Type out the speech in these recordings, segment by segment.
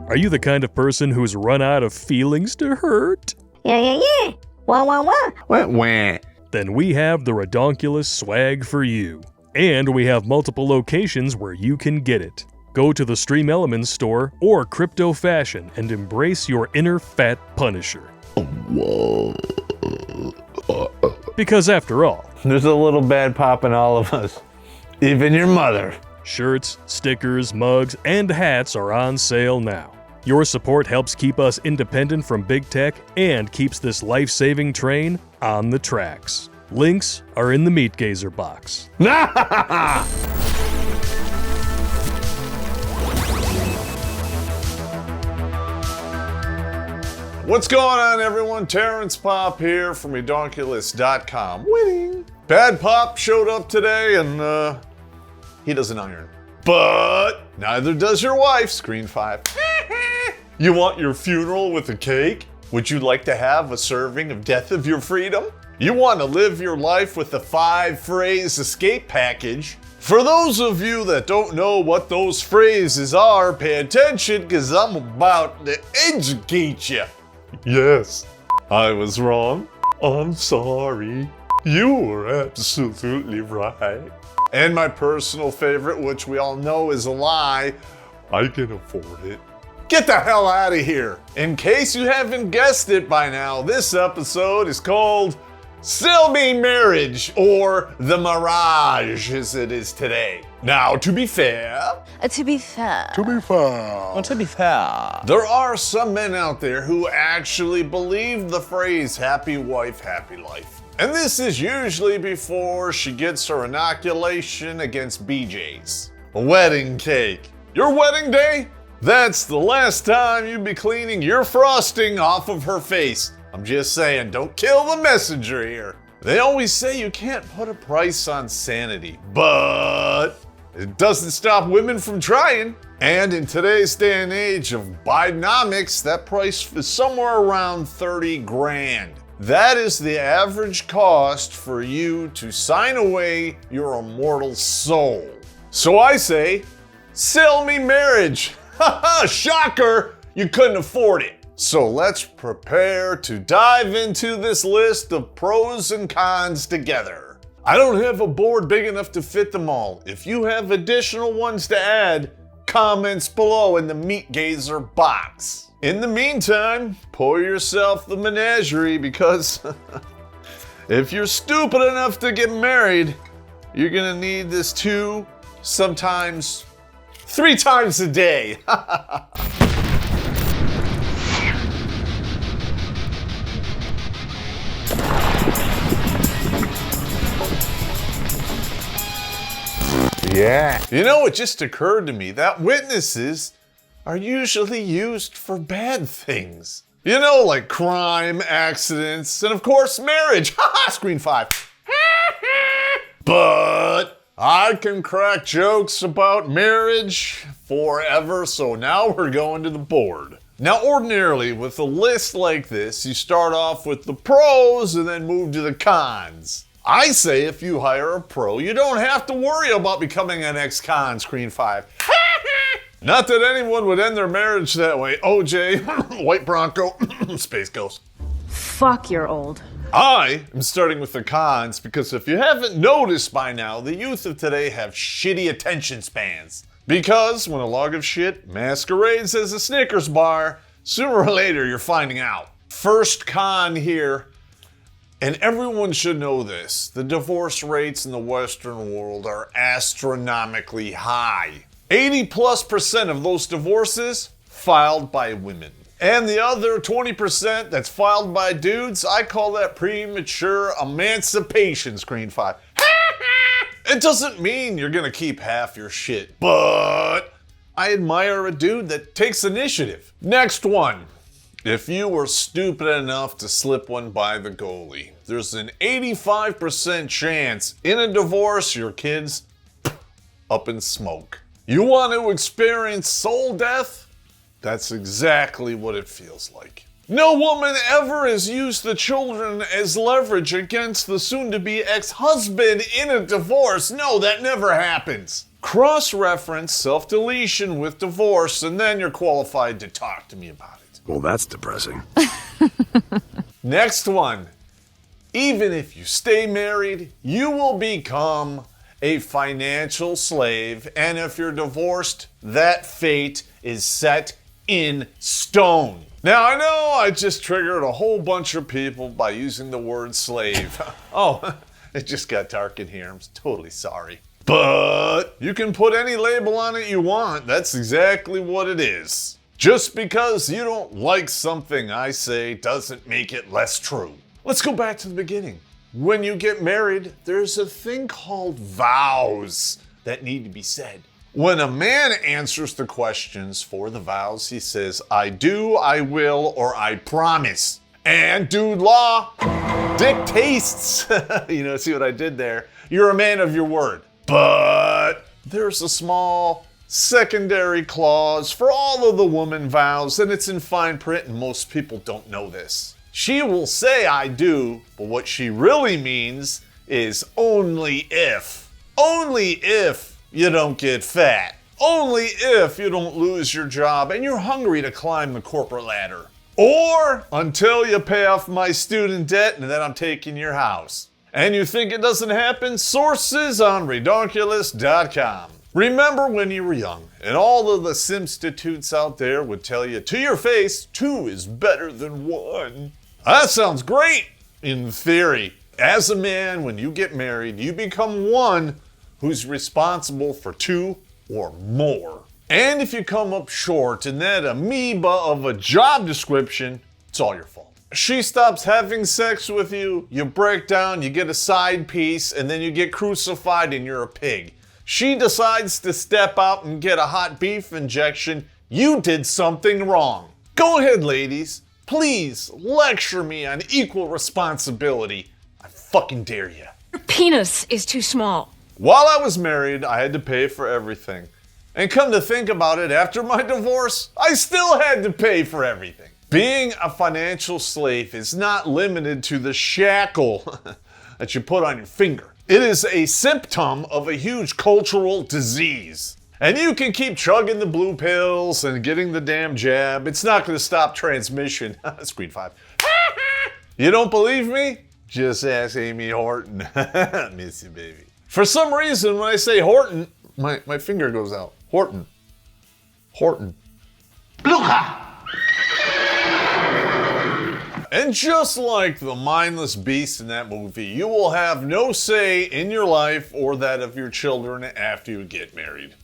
Are you the kind of person who's run out of feelings to hurt? Yeah. Wah. Wah. Then we have the Redonkulas swag for you. And we have multiple locations where you can get it. Go to the Stream Elements store or Crypto Fashion and embrace your inner fat punisher. Because after all, There's a little bad pop in all of us. Even your mother. shirts, stickers, mugs, and hats are on sale now. Your support helps keep us independent from big tech and keeps this life-saving train on the tracks. Links are in the Meat Gazer box. What's going on, everyone? Terrence Popp here from Redonkulas.com. Winning. Bad Popp showed up today and he doesn't iron. But neither does your wife, screen 5. You want your funeral with a cake? Would you like to have a serving of Death of Your Freedom? You want to live your life with the 5-phrase escape package? For those of you that don't know what those phrases are, pay attention because I'm about to educate you. Yes, I was wrong. I'm sorry. You were absolutely right. And my personal favorite, which we all know is a lie, I can afford it. Get the hell out of here. In case you haven't guessed it by now, this episode is called Sell Me Marriage, or The Mirage as it is today. Now, to be fair, To be fair. there are some men out there who actually believe the phrase happy wife, happy life. And this is usually before she gets her inoculation against BJ's. A wedding cake. Your wedding day? That's the last time you'd be cleaning your frosting off of her face. I'm just saying, don't kill the messenger here. They always say you can't put a price on sanity, but it doesn't stop women from trying. And in today's day and age of Bidenomics, that price is somewhere around 30 grand. That is the average cost for you to sign away your immortal soul. So I say, sell me marriage. Haha, shocker, you couldn't afford it. So let's prepare to dive into this list of pros and cons together. I don't have a board big enough to fit them all. If you have additional ones to add, comments below in the Meat Gazer box. In the meantime, pour yourself the menagerie because if you're stupid enough to get married, you're gonna need this 2, sometimes 3 times a day. Yeah. You know, it just occurred to me that witnesses are usually used for bad things. You know, like crime, accidents, and of course marriage. Haha, screen 5. But I can crack jokes about marriage forever, so now we're going to the board. Now, ordinarily, with a list like this, you start off with the pros and then move to the cons. I say if you hire a pro, you don't have to worry about becoming an ex-con, screen 5. Not that anyone would end their marriage that way. OJ, White Bronco, Space Ghost. Fuck, you're old. I am starting with the cons because if you haven't noticed by now, the youth of today have shitty attention spans. Because when a log of shit masquerades as a Snickers bar, sooner or later you're finding out. First con here, and everyone should know this, the divorce rates in the Western world are astronomically high. 80+% of those divorces filed by women. And the other 20% that's filed by dudes, I call that premature emancipation, screen 5. It doesn't mean you're gonna keep half your shit, but I admire a dude that takes initiative. Next one. If you were stupid enough to slip one by the goalie, there's an 85% chance in a divorce your kids up in smoke. You want to experience soul death? That's exactly what it feels like. No woman ever has used the children as leverage against the soon-to-be ex-husband in a divorce. No, that never happens. Cross-reference self-deletion with divorce, and then you're qualified to talk to me about it. Well, that's depressing. Next one. Even if you stay married, you will become a financial slave, and if you're divorced, that fate is set in stone. Now, I know I just triggered a whole bunch of people by using the word slave. Oh, it just got dark in here. I'm totally sorry. But you can put any label on it you want. That's exactly what it is. Just because you don't like something I say doesn't make it less true. Let's go back to the beginning. When you get married, there's a thing called vows that need to be said. When a man answers the questions for the vows, he says, I do, I will, or I promise. And dude law dictates, see what I did there? You're a man of your word. But there's a small secondary clause for all of the woman vows, and it's in fine print, and most people don't know this. She will say I do, but what she really means is only if you don't get fat. Only if you don't lose your job and you're hungry to climb the corporate ladder. Or until you pay off my student debt and then I'm taking your house. And you think it doesn't happen? Sources on Redonkulas.com. Remember when you were young and all of the Simstitutes out there would tell you to your face, 2 is better than 1. That sounds great in theory. As a man, when you get married, you become one who's responsible for 2 or more. And if you come up short in that amoeba of a job description, it's all your fault. She stops having sex with you, you break down, you get a side piece, and then you get crucified and you're a pig. She decides to step out and get a hot beef injection. You did something wrong. Go ahead, ladies. Please lecture me on equal responsibility. I fucking dare you. Your penis is too small. While I was married, I had to pay for everything. And come to think about it, after my divorce, I still had to pay for everything. Being a financial slave is not limited to the shackle that you put on your finger. It is a symptom of a huge cultural disease. And you can keep chugging the blue pills and getting the damn jab. It's not going to stop transmission. Screen 5. You don't believe me? Just ask Amy Horton. Miss you, baby. For some reason, when I say Horton, my finger goes out. Horton. And just like the mindless beast in that movie, you will have no say in your life or that of your children after you get married.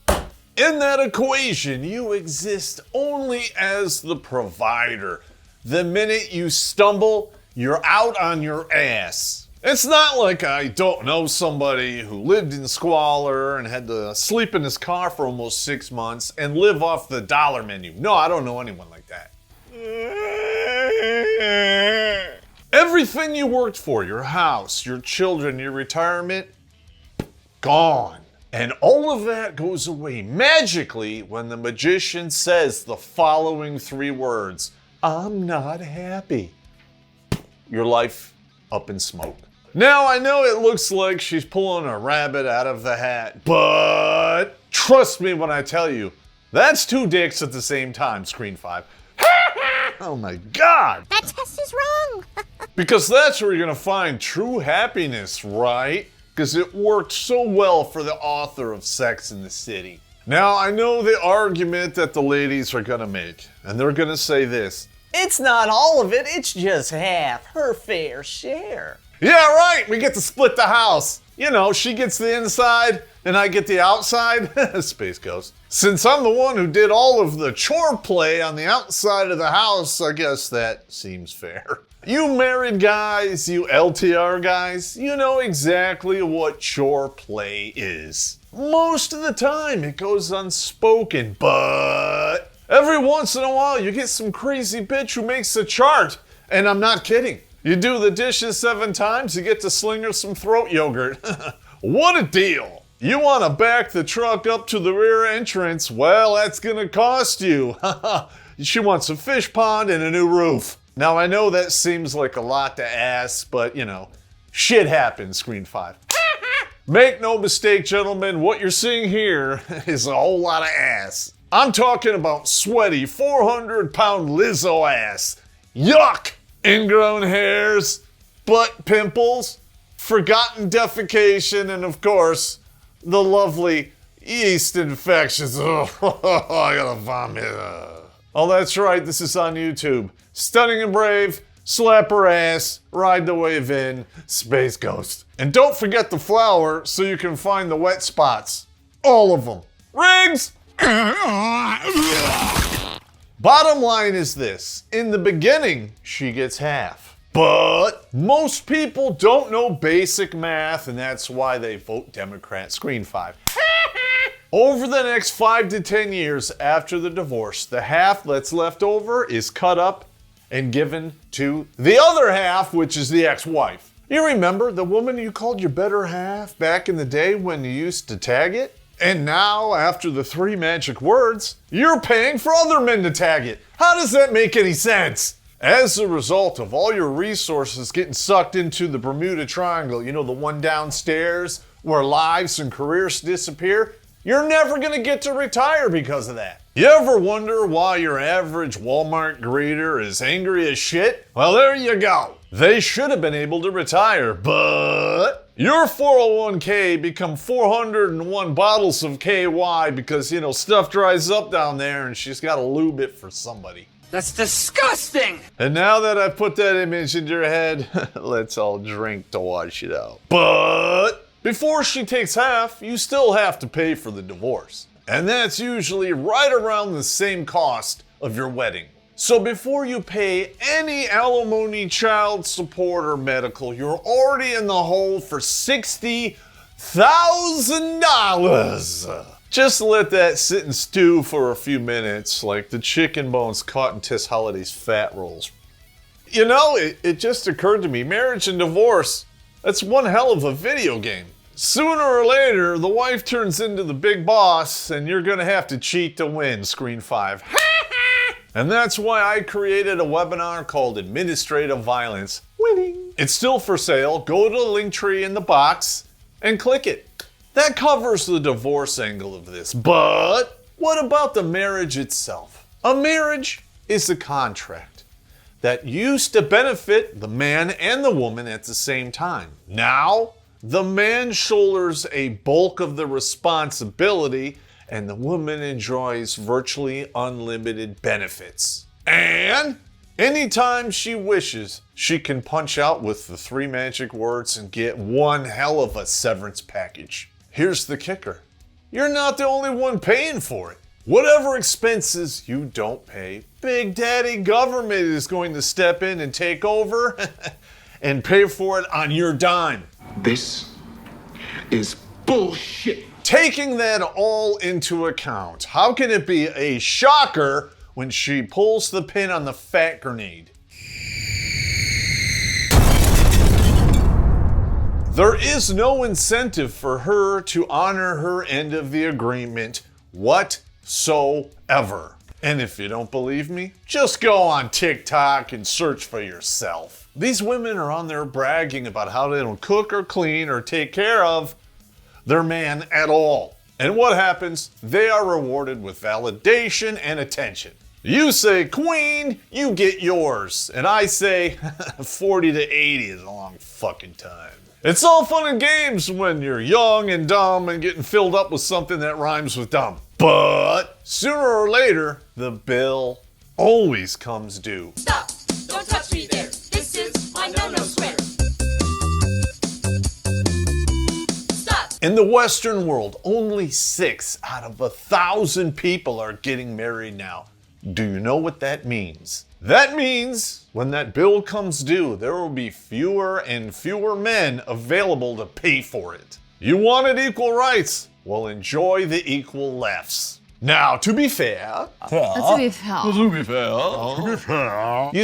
In that equation, you exist only as the provider. The minute you stumble, you're out on your ass. It's not like I don't know somebody who lived in squalor and had to sleep in his car for almost 6 months and live off the dollar menu. No, I don't know anyone like that. Everything you worked for, your house, your children, your retirement, gone. And all of that goes away magically when the magician says the following 3 words, I'm not happy. Your life up in smoke. Now, I know it looks like she's pulling a rabbit out of the hat, but trust me when I tell you, that's 2 dicks at the same time, screen 5. Oh my God! That test is wrong. Because that's where you're gonna find true happiness, right? Because it worked so well for the author of Sex and the City. Now, I know the argument that the ladies are gonna make, and they're gonna say this. It's not all of it, it's just half, her fair share. Yeah, right, we get to split the house. You know, she gets the inside and I get the outside. Space Ghost. Since I'm the one who did all of the chore play on the outside of the house, I guess that seems fair. You married guys, you LTR guys, you know exactly what chore play is. Most of the time it goes unspoken, but every once in a while you get some crazy bitch who makes a chart. And I'm not kidding. You do the dishes 7 times, you get to sling her some throat yogurt. What a deal. You want to back the truck up to the rear entrance? Well, that's gonna cost you. She wants a fish pond and a new roof. Now, I know that seems like a lot to ask, but you know, shit happens, screen 5. Make no mistake, gentlemen, what you're seeing here is a whole lot of ass. I'm talking about sweaty 400-pound Lizzo ass. Yuck! Ingrown hairs, butt pimples, forgotten defecation, and of course, the lovely yeast infections. Oh, I gotta vomit. Oh, that's right, this is on YouTube. Stunning and Brave, slap her ass, ride the wave in, Space Ghost. And don't forget the flour so you can find the wet spots. All of them. Riggs! Bottom line is this. In the beginning, she gets half. But most people don't know basic math, and that's why they vote Democrat. Screen 5. Over the next 5 to 10 years after the divorce, the half that's left over is cut up and given to the other half, which is the ex-wife. You remember the woman you called your better half back in the day when you used to tag it? And now, after the 3 magic words, you're paying for other men to tag it. How does that make any sense? As a result of all your resources getting sucked into the Bermuda Triangle, you know, the one downstairs where lives and careers disappear, you're never gonna get to retire because of that. You ever wonder why your average Walmart greeter is angry as shit? Well, there you go. They should have been able to retire, but your 401k become 401 bottles of KY because, you know, stuff dries up down there and she's got to lube it for somebody. That's disgusting! And now that I put that image into your head, let's all drink to wash it out. But before she takes half, you still have to pay for the divorce. And that's usually right around the same cost of your wedding. So before you pay any alimony, child support, or medical, you're already in the hole for $60,000. Just let that sit and stew for a few minutes, like the chicken bones caught in Tess Holliday's fat rolls. You know, it just occurred to me, marriage and divorce, that's one hell of a video game. Sooner or later, the wife turns into the big boss, and you're gonna have to cheat to win, Screen 5. And that's why I created a webinar called Administrative Violence Winning. It's still for sale. Go to the link tree in the box and click it. That covers the divorce angle of this. But what about the marriage itself? A marriage is a contract that used to benefit the man and the woman at the same time. Now, the man shoulders a bulk of the responsibility and the woman enjoys virtually unlimited benefits. And anytime she wishes, she can punch out with the 3 magic words and get one hell of a severance package. Here's the kicker. You're not the only one paying for it. Whatever expenses you don't pay, Big Daddy Government is going to step in and take over and pay for it on your dime. This is bullshit. Taking that all into account, how can it be a shocker when she pulls the pin on the fat grenade? There is no incentive for her to honor her end of the agreement whatsoever. And if you don't believe me, just go on TikTok and search for yourself. These women are on there bragging about how they don't cook or clean or take care of their man at all. And what happens? They are rewarded with validation and attention. You say queen, you get yours. And I say 40 to 80 is a long fucking time. It's all fun and games when you're young and dumb and getting filled up with something that rhymes with dumb. But sooner or later, the bill always comes due. Stop! Don't touch me there. This is my no-no square. Stop! In the Western world, only 6 out of 1,000 people are getting married now. Do you know what that means? That means when that bill comes due, there will be fewer and fewer men available to pay for it. You wanted equal rights? Well, enjoy the equal lefts. Now, to be fair, you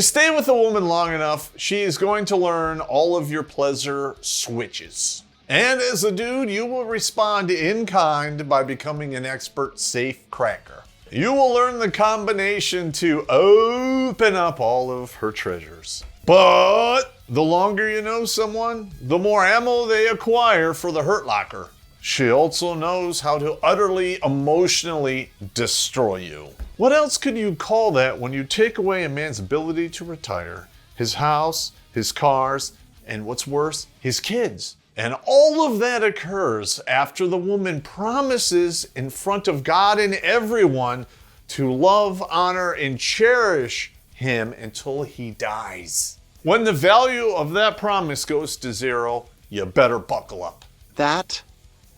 stay with a woman long enough, she is going to learn all of your pleasure switches. And as a dude, you will respond in kind by becoming an expert safe cracker. you will learn the combination to open up all of her treasures. But the longer you know someone, the more ammo they acquire for the hurt locker. She also knows how to utterly emotionally destroy you. What else could you call that when you take away a man's ability to retire? His house, his cars, and what's worse, his kids. And all of that occurs after the woman promises in front of God and everyone to love, honor, and cherish him until he dies. When the value of that promise goes to zero, you better buckle up. That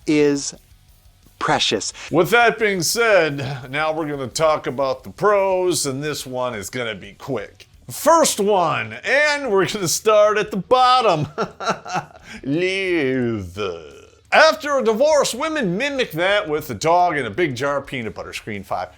is precious. With that being said, now we're going to talk about the pros, and this one is going to be quick. First one, and we're going to start at the bottom. Live. After a divorce, women mimic that with a dog and a big jar of peanut butter. Screen 5.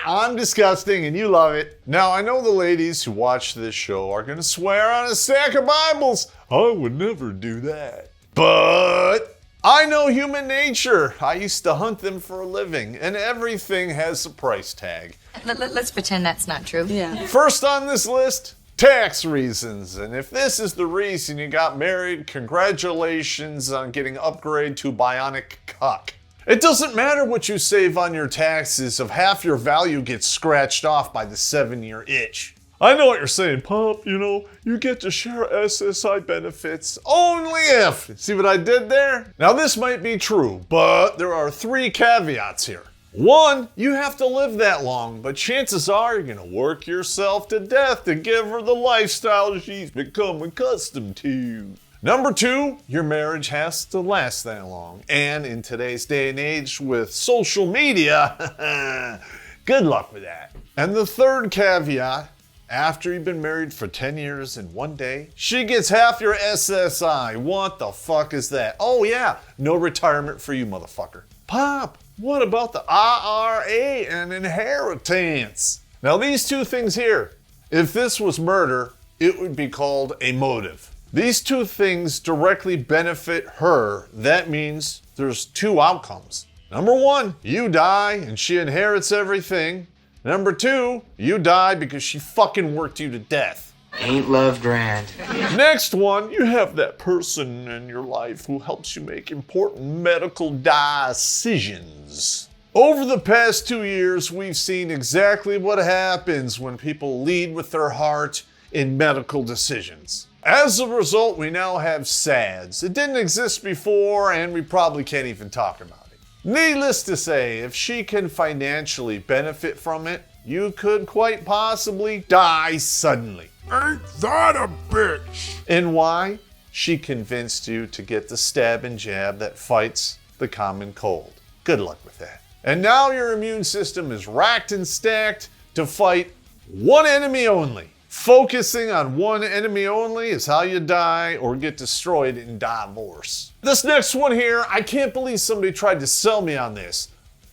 I'm disgusting and you love it. Now, I know the ladies who watch this show are going to swear on a stack of Bibles. I would never do that. But I know human nature. I used to hunt them for a living, and everything has a price tag. Let's pretend that's not true. Yeah. First on this list, tax reasons. And if this is the reason you got married, congratulations on getting upgraded to bionic cock. It doesn't matter what you save on your taxes if half your value gets scratched off by the 7-year itch. I know what you're saying, Popp, you get to share SSI benefits only if. See what I did there? Now this might be true, but there are 3 caveats here. 1, you have to live that long, but chances are you're gonna work yourself to death to give her the lifestyle she's become accustomed to. Number 2, your marriage has to last that long. And in today's day and age with social media, good luck with that. And the third caveat, after you've been married for 10 years and 1 day, she gets half your SSI. What the fuck is that? Oh yeah, no retirement for you, motherfucker. Popp, what about the IRA and inheritance? Now these 2 things here, if this was murder, it would be called a motive. These 2 things directly benefit her. That means there's 2 outcomes. Number 1, you die and she inherits everything. Number 2, you die because she fucking worked you to death. Ain't love grand? Next one, you have that person in your life who helps you make important medical decisions. Over the past 2 years, we've seen exactly what happens when people lead with their heart in medical decisions. As a result, we now have SADs. It didn't exist before, and we probably can't even talk about it. Needless to say, if she can financially benefit from it, you could quite possibly die suddenly. Ain't that a bitch? And why? She convinced you to get the stab and jab that fights the common cold. Good luck with that. And now your immune system is racked and stacked to fight one enemy only. Focusing on one enemy only is how you die or get destroyed in divorce. This next one here, I can't believe somebody tried to sell me on this.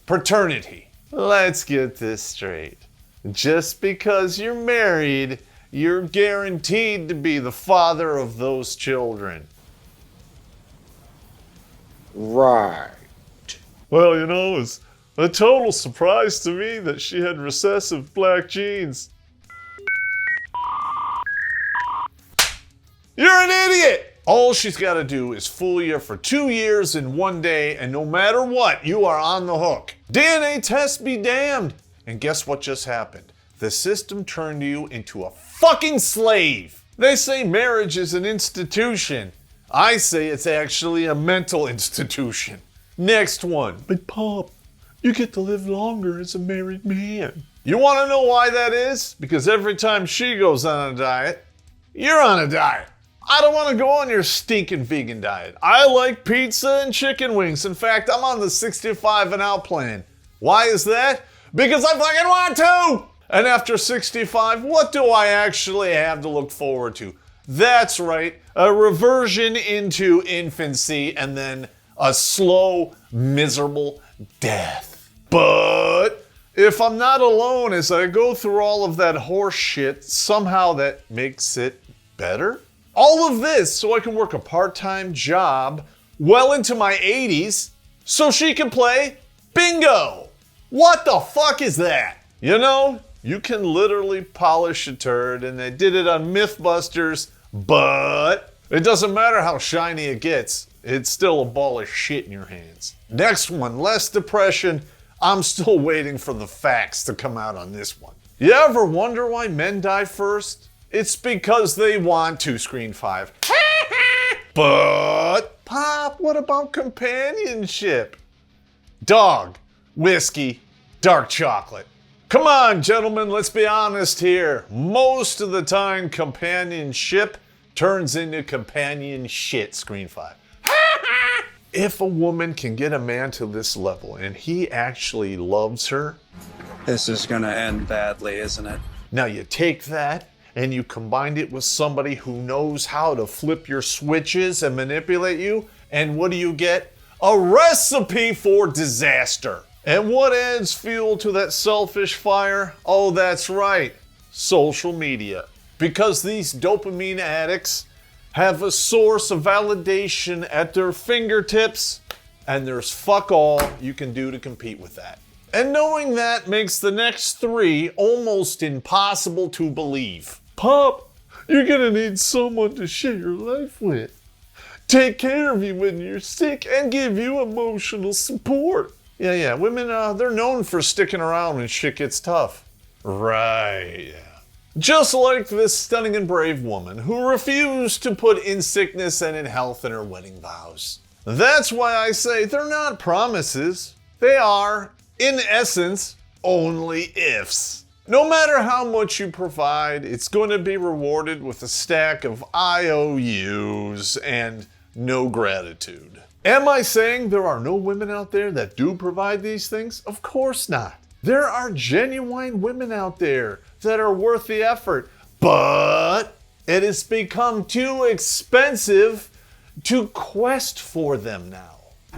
Paternity. Let's get this straight. Just because you're married, you're guaranteed to be the father of those children. Right. Well, it's a total surprise to me that she had recessive black genes. You're an idiot! All she's got to do is fool you for 2 years and 1 day, and no matter what, you are on the hook. DNA tests be damned. And guess what just happened? The system turned you into a fucking slave. They say marriage is an institution. I say it's actually a mental institution. Next one. But Popp, you get to live longer as a married man. You want to know why that is? Because every time she goes on a diet, you're on a diet. I don't want to go on your stinking vegan diet. I like pizza and chicken wings. In fact, I'm on the 65 and out plan. Why is that? Because I fucking want to! And after 65, what do I actually have to look forward to? That's right, a reversion into infancy and then a slow, miserable death. But if I'm not alone as I go through all of that horse shit, somehow that makes it better? All of this so I can work a part-time job well into my 80s so she can play bingo. What the fuck is that? You know, you can literally polish a turd, and they did it on Mythbusters, but it doesn't matter how shiny it gets. It's still a ball of shit in your hands. Next one, less depression. I'm still waiting for the facts to come out on this one. You ever wonder why men die first? It's because they want to, Screen 5. But, Pop, what about companionship? Dog, whiskey, dark chocolate. Come on, gentlemen, let's be honest here. Most of the time, companionship turns into companion shit, Screen 5. If a woman can get a man to this level and he actually loves her, this is gonna end badly, isn't it? Now you take that and you combine it with somebody who knows how to flip your switches and manipulate you, and what do you get? A recipe for disaster. And what adds fuel to that selfish fire? Oh, that's right, social media. Because these dopamine addicts have a source of validation at their fingertips, and there's fuck all you can do to compete with that. And knowing that makes the next three almost impossible to believe. Pop, you're gonna need someone to share your life with, take care of you when you're sick, and give you emotional support. Yeah, women, they're known for sticking around when shit gets tough. Right, yeah. Just like this stunning and brave woman who refused to put in sickness and in health in her wedding vows. That's why I say they're not promises. They are, in essence, only ifs. No matter how much you provide, it's going to be rewarded with a stack of IOUs and no gratitude. Am I saying there are no women out there that do provide these things? Of course not. There are genuine women out there that are worth the effort, but it has become too expensive to quest for them now.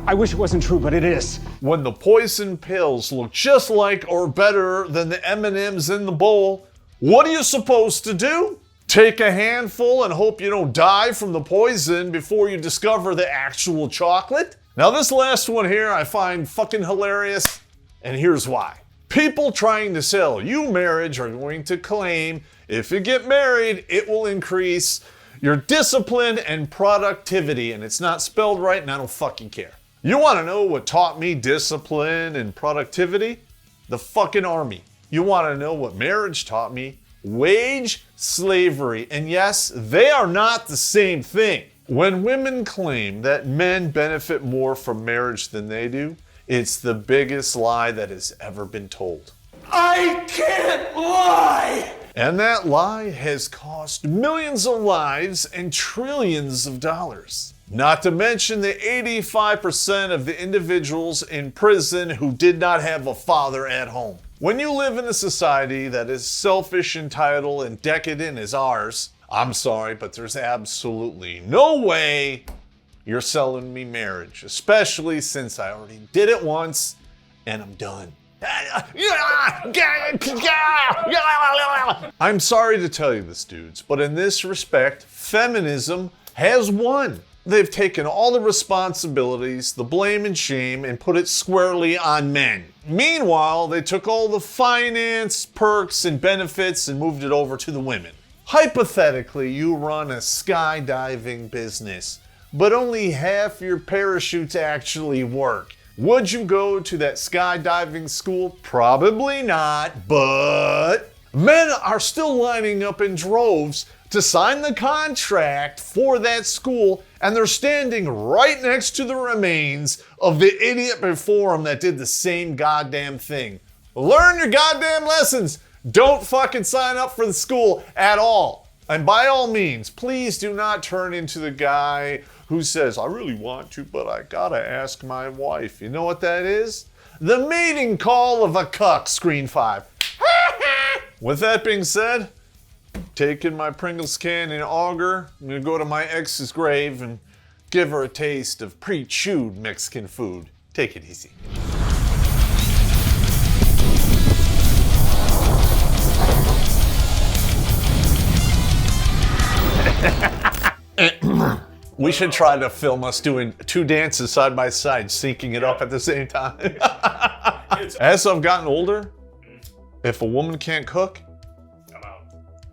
I wish it wasn't true, but it is. When the poison pills look just like or better than the M&Ms in the bowl, what are you supposed to do? Take a handful and hope you don't die from the poison before you discover the actual chocolate? Now this last one here I find fucking hilarious, and here's why. People trying to sell you marriage are going to claim if you get married, it will increase your discipline and productivity, and it's not spelled right and I don't fucking care. You want to know what taught me discipline and productivity? The fucking army. You want to know what marriage taught me? Wage slavery. And yes, they are not the same thing. When women claim that men benefit more from marriage than they do, it's the biggest lie that has ever been told. I can't lie! And that lie has cost millions of lives and trillions of dollars. Not to mention the 85% of the individuals in prison who did not have a father at home. When you live in a society that is selfish, entitled, and decadent as ours, I'm sorry, but there's absolutely no way you're selling me marriage, especially since I already did it once and I'm done. I'm sorry to tell you this, dudes, but in this respect, feminism has won. They've taken all the responsibilities, the blame and shame, and put it squarely on men. Meanwhile, they took all the finance, perks, and benefits and moved it over to the women. Hypothetically, you run a skydiving business, but only half your parachutes actually work. Would you go to that skydiving school? Probably not, but men are still lining up in droves to sign the contract for that school, and they're standing right next to the remains of the idiot before them that did the same goddamn thing. Learn your goddamn lessons. Don't fucking sign up for the school at all. And by all means, please do not turn into the guy who says, I really want to, but I gotta ask my wife. You know what that is? The mating call of a cuck, Screen 5. With that being said, taking my Pringles can and auger, I'm gonna go to my ex's grave and give her a taste of pre-chewed Mexican food. Take it easy. We should try to film us doing two dances side by side, syncing it up at the same time. As I've gotten older, if a woman can't cook, I'm out.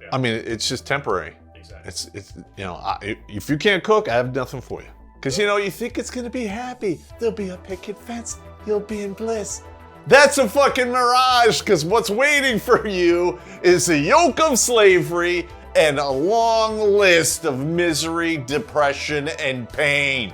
Yeah. I mean, it's just temporary. Exactly. It's you know, if you can't cook, I have nothing for you. Because, you know, you think it's going to be happy. There'll be a picket fence. You'll be in bliss. That's a fucking mirage, because what's waiting for you is a yoke of slavery and a long list of misery, depression, and pain.